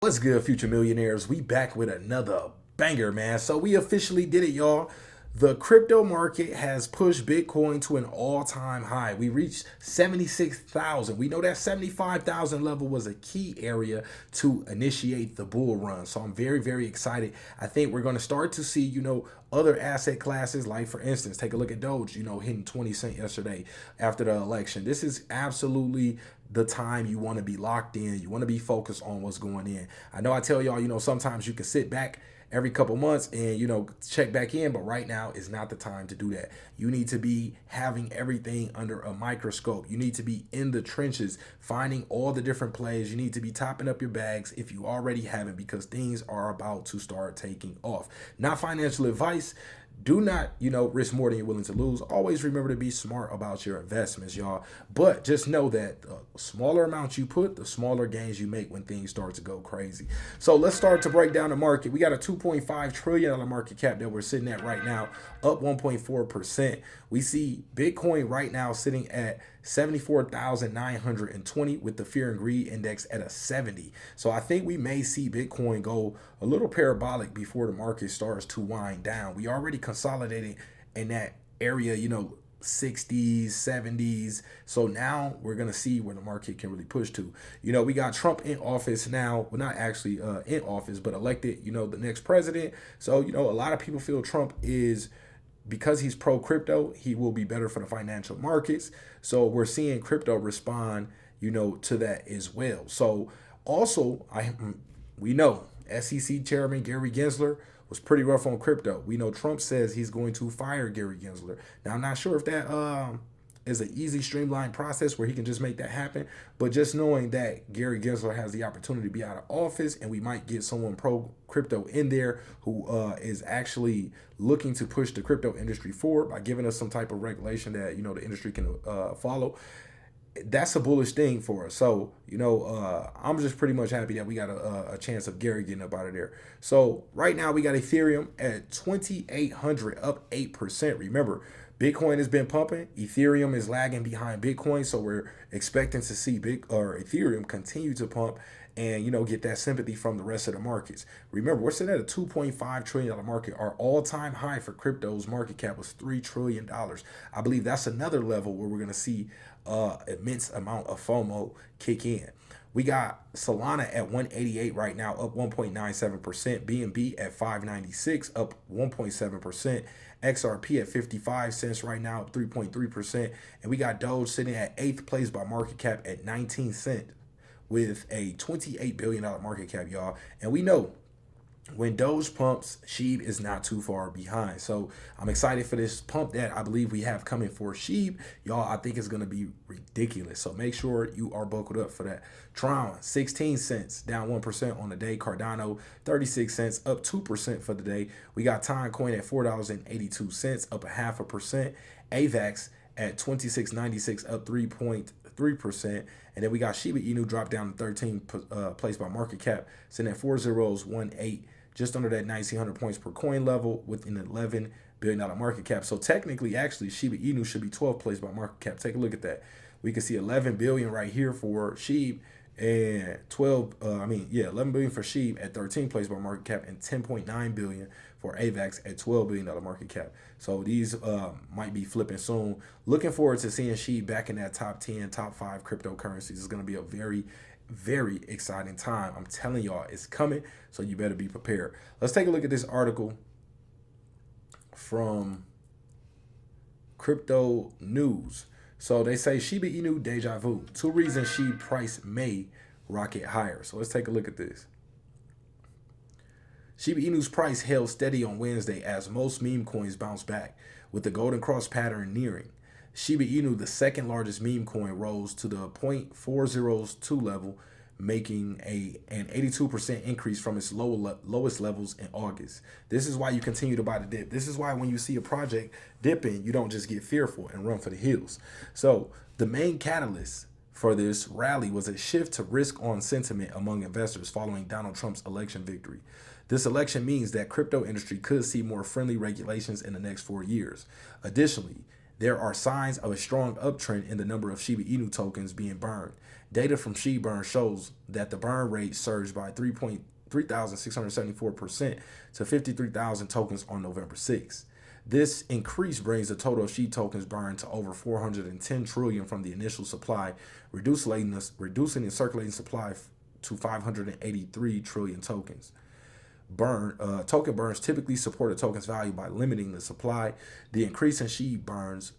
What's good, future millionaires? We back with another banger, man. So we officially did it, y'all. The crypto market has pushed Bitcoin to an all-time high. We reached 76,000. We know that 75,000 level was a key area to initiate the bull run. So I'm very, very excited. I think we're going to start to see, other asset classes, like for instance, take a look at Doge, hitting 20 cents yesterday after the election. This is absolutely the time you want to be locked in. You want to be focused on what's going in. I know I tell y'all, sometimes you can sit back every couple months and check back in, but right now is not the time to do that. You need to be having everything under a microscope. You need to be in the trenches, finding all the different plays. You need to be topping up your bags if you already haven't, because things are about to start taking off. Not financial advice. Do not, risk more than you're willing to lose. Always remember to be smart about your investments, y'all. But just know that the smaller amounts you put, the smaller gains you make when things start to go crazy. So let's start to break down the market. We got a $2.5 trillion market cap that we're sitting at right now, up 1.4%. We see Bitcoin right now sitting at 74,920 with the fear and greed index at a 70. So I think we may see Bitcoin go a little parabolic before the market starts to wind down. We already consolidated in that area, 60s, 70s. So now we're going to see where the market can really push to. We got Trump in office now. Well, not actually in office, but elected, the next president. So, a lot of people feel Trump is, because he's pro crypto, he will be better for the financial markets. So we're seeing crypto respond, to that as well. So also, we know SEC Chairman Gary Gensler was pretty rough on crypto. We know Trump says he's going to fire Gary Gensler. Now, I'm not sure if that is an easy, streamlined process where he can just make that happen. But just knowing that Gary Gensler has the opportunity to be out of office, and we might get someone pro crypto in there who is actually looking to push the crypto industry forward by giving us some type of regulation that, the industry can follow. That's a bullish thing for us. So, I'm just pretty much happy that we got a chance of Gary getting up out of there. So right now we got Ethereum at 2,800, up 8%. Remember, Bitcoin has been pumping. Ethereum is lagging behind Bitcoin. So we're expecting to see Ethereum continue to pump and, get that sympathy from the rest of the markets. Remember, we're sitting at a $2.5 trillion market. Our all-time high for crypto's market cap was $3 trillion. I believe that's another level where we're going to see immense amount of FOMO kick in. We got Solana at 188 right now, up 1.97%. BNB at 596, up 1.7%. XRP at 55 cents right now, up 3.3%. And we got Doge sitting at 8th place by market cap at 19 cents with a $28 billion market cap, y'all. And we know when Doge pumps, SHIB is not too far behind. So I'm excited for this pump that I believe we have coming for SHIB. Y'all, I think it's going to be ridiculous. So make sure you are buckled up for that. Tron, 16 cents, down 1% on the day. Cardano, 36 cents, up 2% for the day. We got Timecoin at $4.82, up 0.5%. AVAX at 26.96, up 3.3%. And then we got Shiba Inu dropped down to 13th place by market cap, sitting at 4018, just under that 1,900 points per coin level with an $11 billion market cap. So technically, actually, Shiba Inu should be 12th place by market cap. Take a look at that. We can see 11 billion right here for SHIB and 11 billion for SHIB at 13th place by market cap and 10.9 billion for AVAX at $12 billion market cap. So these might be flipping soon. Looking forward to seeing SHIB back in that top 10, top 5 cryptocurrencies. It's going to be a very, very exciting time. I'm telling y'all, it's coming, so you better be prepared. Let's take a look at this article from Crypto News. So they say Shiba Inu deja vu. 2 reasons SHIB price may rocket higher. So let's take a look at this. Shiba Inu's price held steady on Wednesday as most meme coins bounced back, with the golden cross pattern nearing. Shiba Inu, the second largest meme coin, rose to the 0.402 level, making an 82% increase from its lowest levels in August. This is why you continue to buy the dip. This is why when you see a project dipping, you don't just get fearful and run for the hills. So the main catalyst for this rally was a shift to risk on sentiment among investors following Donald Trump's election victory. This election means that crypto industry could see more friendly regulations in the next 4 years. Additionally, There are signs of a strong uptrend in the number of Shiba Inu tokens being burned. Data from ShibArmy shows that the burn rate surged by 3,674% to 53,000 tokens on November 6th. This increase brings the total of SHIB tokens burned to over 410 trillion from the initial supply, reducing the circulating supply to 583 trillion tokens. Token burns typically support a token's value by limiting the supply. The increase in SHIB burns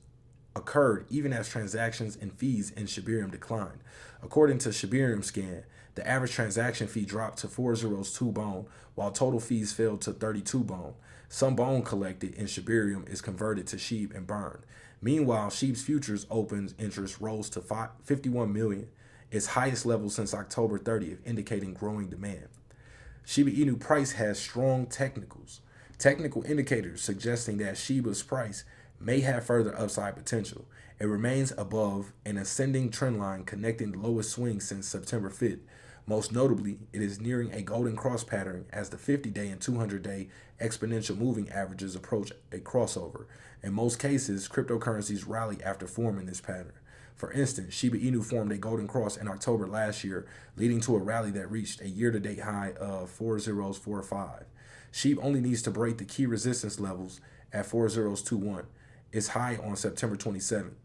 occurred even as transactions and fees in shibArmy declined. According to shibArmy scan, the average transaction fee dropped to 402 bone, while total fees fell to 32 bone. Some bone collected in shibArmy is converted to SHIB and burned. Meanwhile, SHIB's futures opens interest rose to 51 million, its highest level since October 30th, indicating growing demand. Shiba Inu price has strong technical indicators suggesting that Shiba's price may have further upside potential. It remains above an ascending trend line connecting the lowest swing since September 5th. Most notably, it is nearing a golden cross pattern as the 50-day and 200-day exponential moving averages approach a crossover. In most cases, cryptocurrencies rally after forming this pattern. For instance, Shiba Inu formed a golden cross in October last year, leading to a rally that reached a year-to-date high of 4045. SHIB only needs to break the key resistance levels at 4021. Its high on September 27th.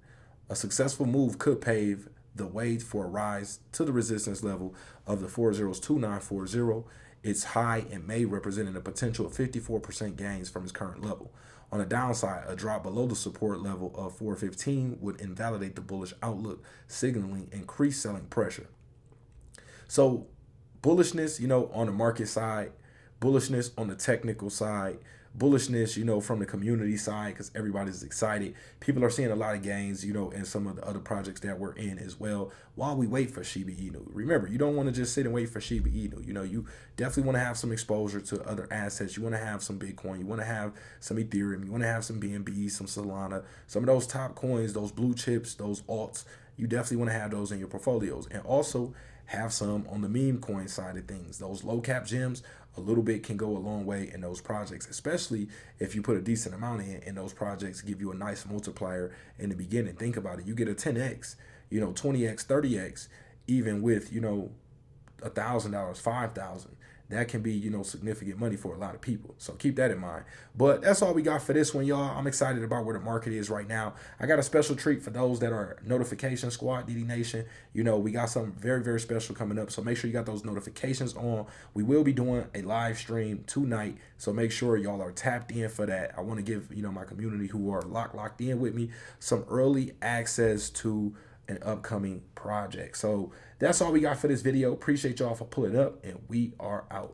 A successful move could pave the way for a rise to the resistance level of the 402940. Its high in May represented a potential of 54% gains from its current level. On the downside, a drop below the support level of 415 would invalidate the bullish outlook, signaling increased selling pressure. So bullishness, on the market side, bullishness on the technical side, bullishness, from the community side, because everybody's excited. People are seeing a lot of gains, in some of the other projects that we're in as well, while we wait for Shiba Inu. Remember, you don't want to just sit and wait for Shiba Inu. You definitely want to have some exposure to other assets. You want to have some Bitcoin. You want to have some Ethereum. You want to have some BNB, some Solana, some of those top coins, those blue chips, those alts. You definitely want to have those in your portfolios. And also have some on the meme coin side of things. Those low cap gems, a little bit can go a long way in those projects, especially if you put a decent amount in, and those projects give you a nice multiplier in the beginning. Think about it. You get a 10x, 20x, 30x, even with, $1,000, 5,000. That can be, significant money for a lot of people. So keep that in mind. But that's all we got for this one, y'all. I'm excited about where the market is right now. I got a special treat for those that are notification squad, DD Nation. We got something very, very special coming up. So make sure you got those notifications on. We will be doing a live stream tonight. So make sure y'all are tapped in for that. I want to give, my community who are locked in with me some early access to an upcoming project. So that's all we got for this video. Appreciate y'all for pulling up, and we are out.